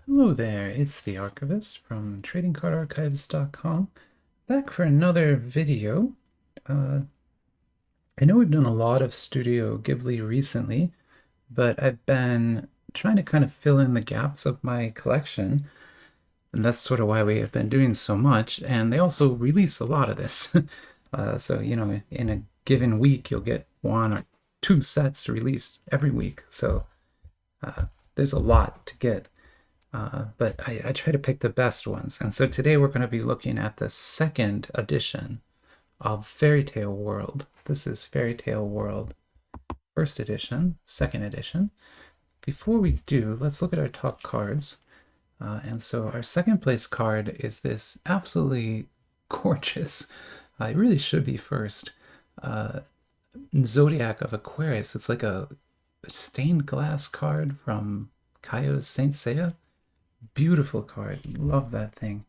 Hello there, it's the Archivist from TradingCardArchives.com, back for another video. Uh, I know we've done a lot of Studio Ghibli recently, but I've been trying to kind of fill in the gaps of my collection, and that's sort of why we have been doing so much, and they also release a lot of this. So, in a given week, you'll get one or two sets released every week, so there's a lot to get. But I try to pick the best ones. And so today we're going to be looking at the second edition of Fairy Tale World. This is Fairy Tale World first edition, second edition. Before we do, let's look at our top cards. And so our second place card is this absolutely gorgeous, it really should be first, Zodiac of Aquarius. It's like a stained glass card from Kaio's Saint Seiya. Beautiful card. Love that thing.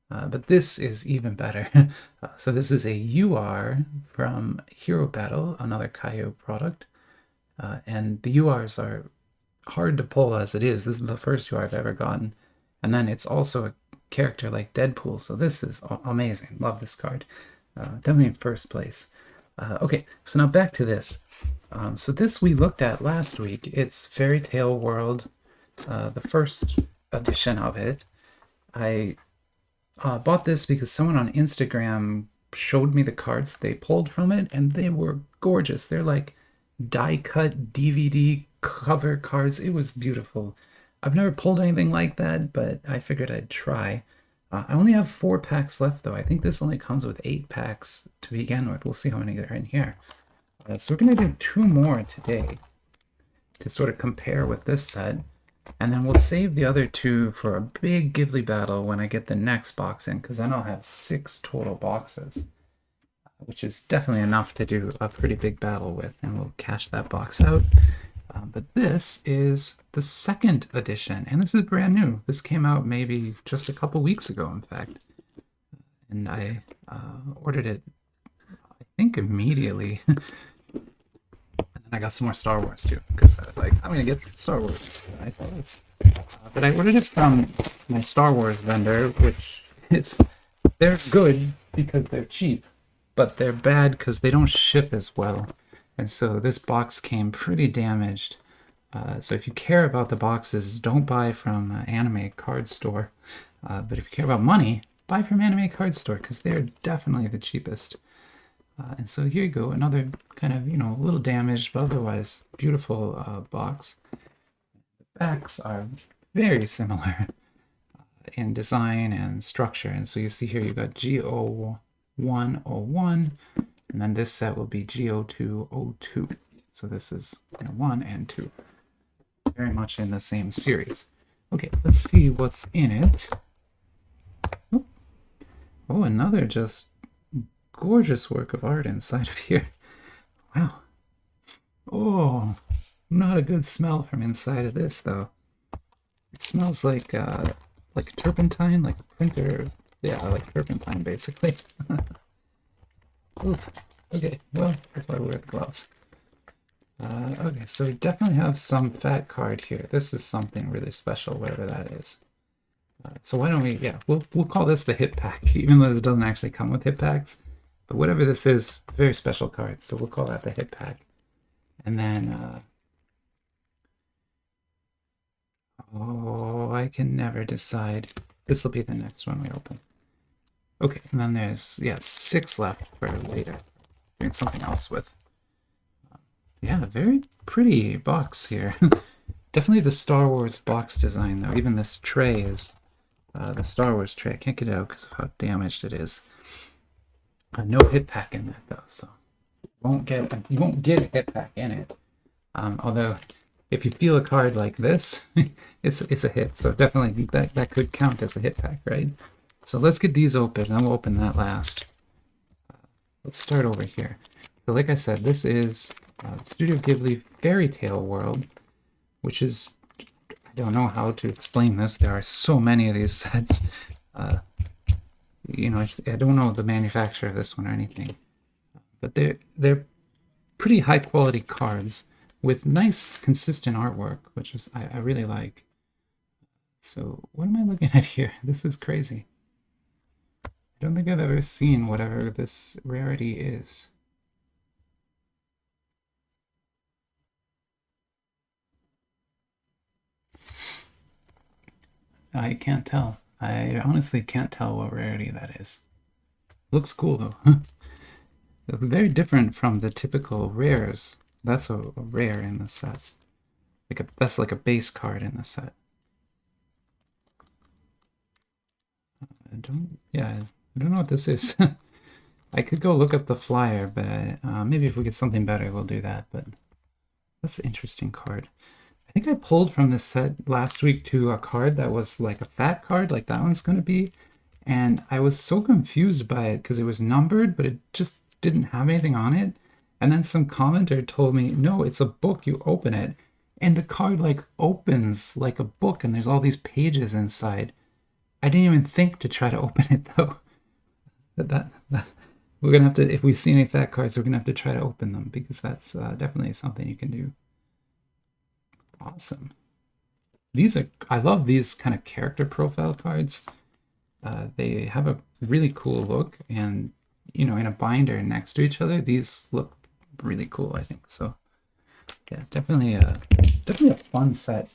But this is even better. So this is a UR from Hero Battle, another Kaio product. And the URs are hard to pull as it is. This is the first UR I've ever gotten. And then it's also a character like Deadpool. So this is amazing. Love this card. Definitely in first place. Okay, so now back to this. So this we looked at last week. It's Fairy Tale World, the first edition of it. I bought this because someone on Instagram showed me the cards they pulled from it, and they were gorgeous. They're like die-cut DVD cover cards. It was beautiful. I've never pulled anything like that, but I figured I'd try. I only have 4 packs left, though. I think this only comes with 8 packs to begin with. We'll see how many are in here. So we're going to do 2 more today to sort of compare with this set. And then we'll save the other 2 for a big Ghibli battle when I get the next box in, because then I'll have 6 total boxes, which is definitely enough to do a pretty big battle with, and we'll cash that box out. But this is the second edition, and this is brand new. This came out maybe just a couple weeks ago, in fact. And I ordered it, I think, immediately. I got some more Star Wars too, because I was like, I'm gonna get Star Wars. I thought this, but I ordered it from my Star Wars vendor, which is they're good because they're cheap, but they're bad because they don't ship as well. And so this box came pretty damaged. So if you care about the boxes, don't buy from Anime Card Store. But if you care about money, buy from Anime Card Store because they're definitely the cheapest. And so here you go, another kind of, a little damaged, but otherwise beautiful box. The backs are very similar in design and structure. And so you see here, you got G0101, and then this set will be G0202. So this is 1 and 2, very much in the same series. Okay, let's see what's in it. Oh, another just gorgeous work of art inside of here. Wow. Oh, not a good smell from inside of this, though. It smells like turpentine, like a printer. Yeah, like turpentine, basically. Oof. Okay, well, that's why we wear the gloves. Okay, so we definitely have some fat card here. This is something really special, whatever that is. So why don't we, we'll call this the hit pack, even though this doesn't actually come with hit packs. But whatever this is, very special card, so we'll call that the hit pack. And then, oh, I can never decide. This will be the next one we open. Okay, and then there's, 6 left for later. Doing something else with. Yeah, very pretty box here. Definitely the Star Wars box design, though. Even this tray is the Star Wars tray. I can't get it out because of how damaged it is. No hit pack in that though, so you won't get a hit pack in it. Although, if you feel a card like this, it's a hit. So definitely that could count as a hit pack, right? So let's get these open, and then we'll open that last. Let's start over here. So like I said, this is Studio Ghibli Fairy Tale World, which is, I don't know how to explain this. There are so many of these sets. I don't know the manufacturer of this one or anything, but they're pretty high quality cards with nice consistent artwork, which is I really like. Let's So what am I looking at here? This is crazy. I don't think I've ever seen whatever this rarity is. I can't tell. I honestly can't tell what rarity that is. Looks cool though. It's very different from the typical rares. That's a rare in the set. That's like a base card in the set. I don't know what this is. I could go look up the flyer, but maybe if we get something better, we'll do that. But that's an interesting card. I think I pulled from this set last week to a card that was like a fat card, like that one's going to be. And I was so confused by it because it was numbered, but it just didn't have anything on it. And then some commenter told me, no, it's a book, you open it. And the card like opens like a book and there's all these pages inside. I didn't even think to try to open it though. That we're gonna have to, if we see any fat cards, we're gonna have to try to open them because that's definitely something you can do. Awesome. I love these kind of character profile cards. They have a really cool look, and in a binder next to each other, these look really cool, I think. So yeah, definitely a fun set.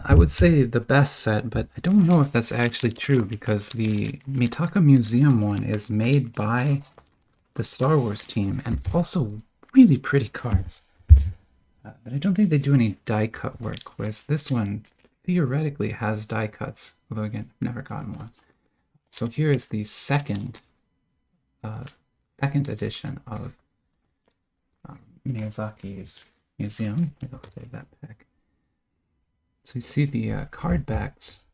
I would say the best set, but I don't know if that's actually true because the Mitaka Museum one is made by the Star Wars team and also really pretty cards. But I don't think they do any die cut work, whereas this one theoretically has die cuts, although again, I've never gotten one. So here is the second edition of Miyazaki's museum. Maybe I'll save that back. So you see the card backs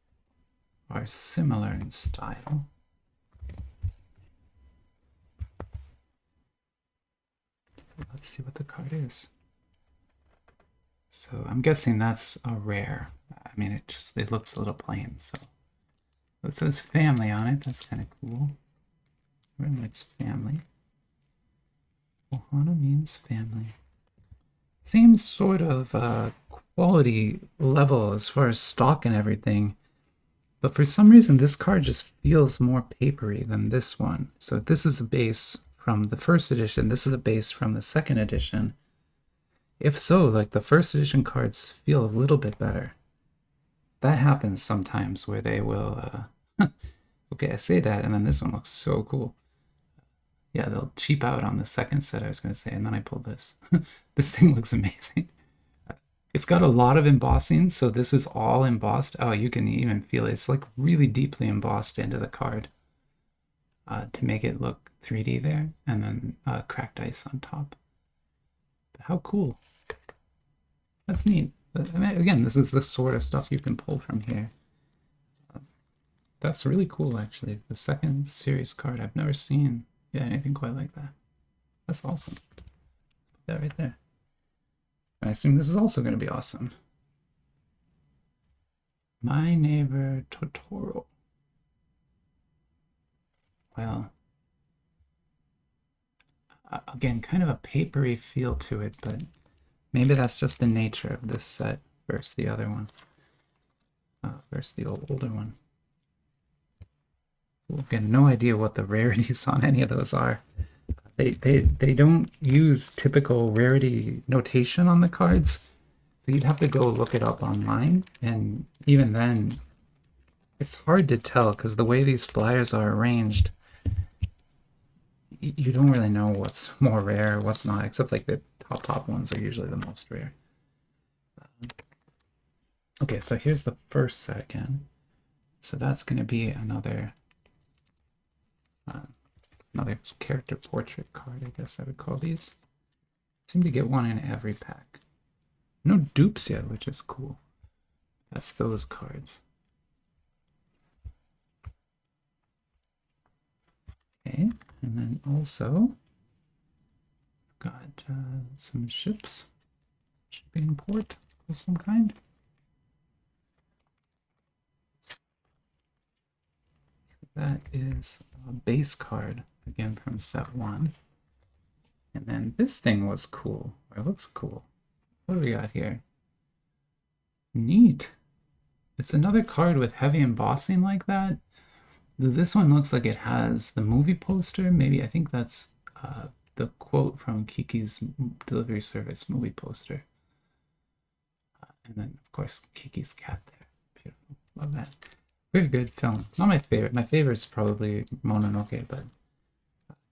are similar in style. Let's see what the card is. So I'm guessing that's a rare. I mean, it looks a little plain. So it says family on it. That's kind of cool. Everyone likes family. Ohana means family. Same sort of quality level as far as stock and everything. But for some reason, this card just feels more papery than this one. So this is a base from the first edition. This is a base from the second edition. If so, like the first edition cards feel a little bit better. That happens sometimes where they will, okay, I say that, and then this one looks so cool. Yeah, they'll cheap out on the second set, I was going to say, and then I pulled this. This thing looks amazing. It's got a lot of embossing, so this is all embossed. Oh, you can even feel it. It's like really deeply embossed into the card to make it look 3D there, and then cracked ice on top. How cool. That's neat. I mean, again, this is the sort of stuff you can pull from here. That's really cool, actually. The second series card, I've never seen anything quite like that. That's awesome. Put that right there. I assume this is also going to be awesome. My Neighbor Totoro. Well, again, kind of a papery feel to it, but maybe that's just the nature of this set versus the other one, versus the older one. Again, no idea what the rarities on any of those are. They don't use typical rarity notation on the cards, so you'd have to go look it up online, and even then, it's hard to tell because the way these flyers are arranged, you don't really know what's more rare, what's not, except like the top ones are usually the most rare. Okay, so here's the first set again. So that's going to be another character portrait card, I guess I would call these. Seem to get one in every pack. No dupes yet, which is cool. That's those cards. Okay, and then also got some ships. Shipping port of some kind. That is a base card, again from set 1. And then this thing was cool. It looks cool. What do we got here? Neat. It's another card with heavy embossing like that. This one looks like it has the movie poster. Maybe I think that's the quote from Kiki's delivery service movie poster. And then, of course, Kiki's cat there. Beautiful. Love that. Very good film. Not my favorite. My favorite is probably Mononoke, but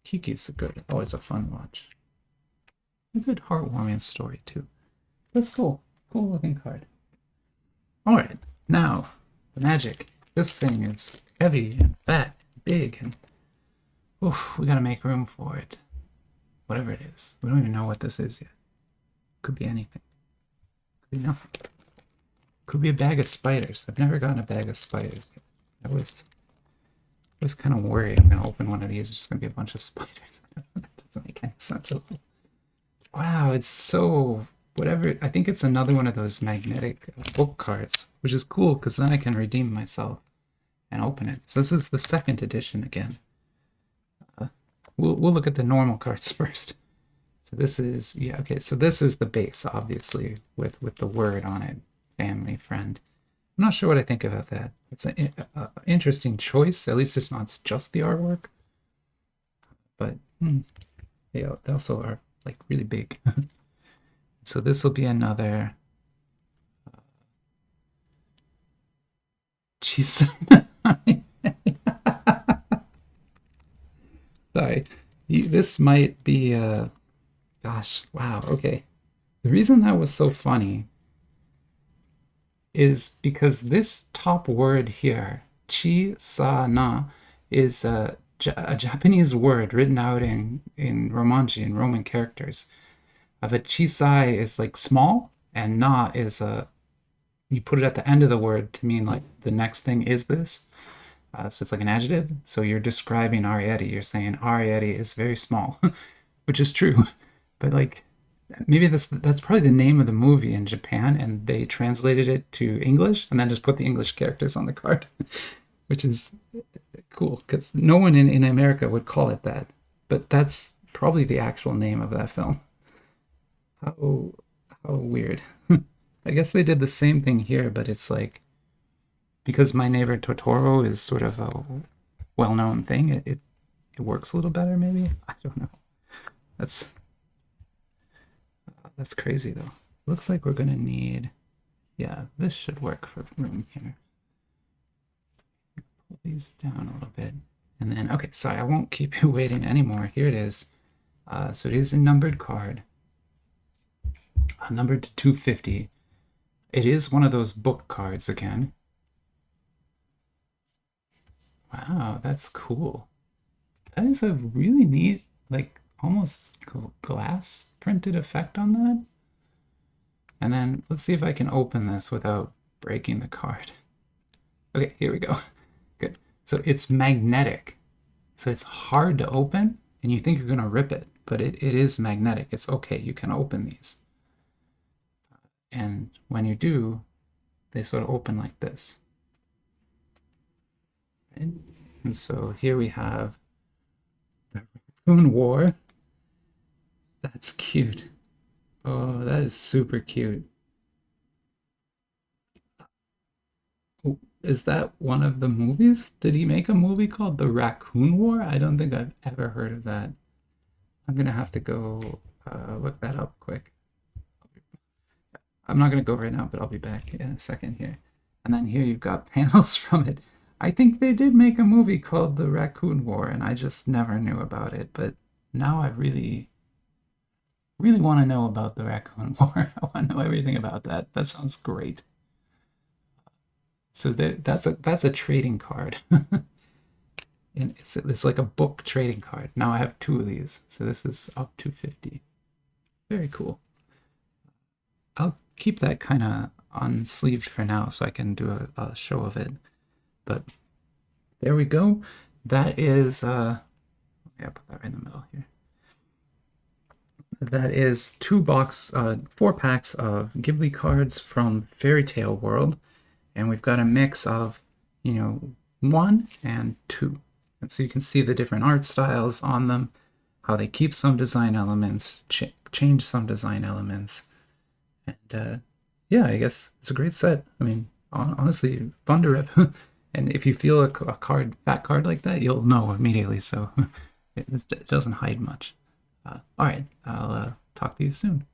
Kiki's always a fun watch. A good heartwarming story, too. That's cool. Cool looking card. All right. Now, the magic. This thing is heavy and fat and big, and oof, we gotta make room for it. Whatever it is. We don't even know what this is yet. Could be anything. Could be nothing. Could be a bag of spiders. I've never gotten a bag of spiders. I was kind of worried I'm gonna open one of these. It's just gonna be a bunch of spiders. That doesn't make any sense at all. Wow, it's so whatever. I think it's another one of those magnetic book cards, which is cool because then I can redeem myself and open it. So this is the second edition again. We'll look at the normal cards first. So this is okay. So this is the base, obviously, with the word on it, family, friend. I'm not sure what I think about that. It's an interesting choice. At least it's not just the artwork. But they also are like really big. So this will be another jeez. Sorry. This might be gosh, wow, okay. The reason that was so funny is because this top word here, chi sa na, is a Japanese word written out in Romanji, in Roman characters. But chisai is like small, and na is you put it at the end of the word to mean like the next thing is this. So it's like an adjective. So you're describing Ariete. You're saying Ariete is very small, which is true. But like maybe that's probably the name of the movie in Japan, and they translated it to English and then just put the English characters on the card, which is cool because no one in America would call it that. But that's probably the actual name of that film. How weird. I guess they did the same thing here, but it's like because My Neighbor Totoro is sort of a well-known thing, it works a little better maybe. I don't know. That's crazy though. Looks like we're gonna need, yeah, this should work for room here. Pull these down a little bit. And then, okay, sorry, I won't keep you waiting anymore. Here it is. So it is a numbered card. Numbered to 250. It is one of those book cards again. Wow, that's cool. That is a really neat, like almost glass printed effect on that. And then let's see if I can open this without breaking the card. Okay, here we go. Good. So it's magnetic. So it's hard to open and you think you're gonna rip it, but it is magnetic. It's okay, you can open these. And when you do, they sort of open like this. Right? And so here we have the Raccoon War. That's cute. Oh, that is super cute. Oh, is that one of the movies? Did he make a movie called The Raccoon War? I don't think I've ever heard of that. I'm gonna have to go look that up quick. I'm not going to go right now, but I'll be back in a second here. And then here you've got panels from it. I think they did make a movie called The Raccoon War, and I just never knew about it. But now I really, really want to know about The Raccoon War. I want to know everything about that. That sounds great. So that's a trading card. And it's like a book trading card. Now I have two of these. So this is up 250. Very cool. I'll keep that kind of unsleeved for now so I can do a show of it. But there we go. That is, yeah, put that right in the middle here. That is 4 packs of Ghibli cards from Fairy Tale World. And we've got a mix of, 1 and 2. And so you can see the different art styles on them, how they keep some design elements, change some design elements. And Yeah, I guess it's a great set. I mean, honestly, fun to rip. And if you feel a card, fat card like that, you'll know immediately. So it doesn't hide much. All right, I'll talk to you soon.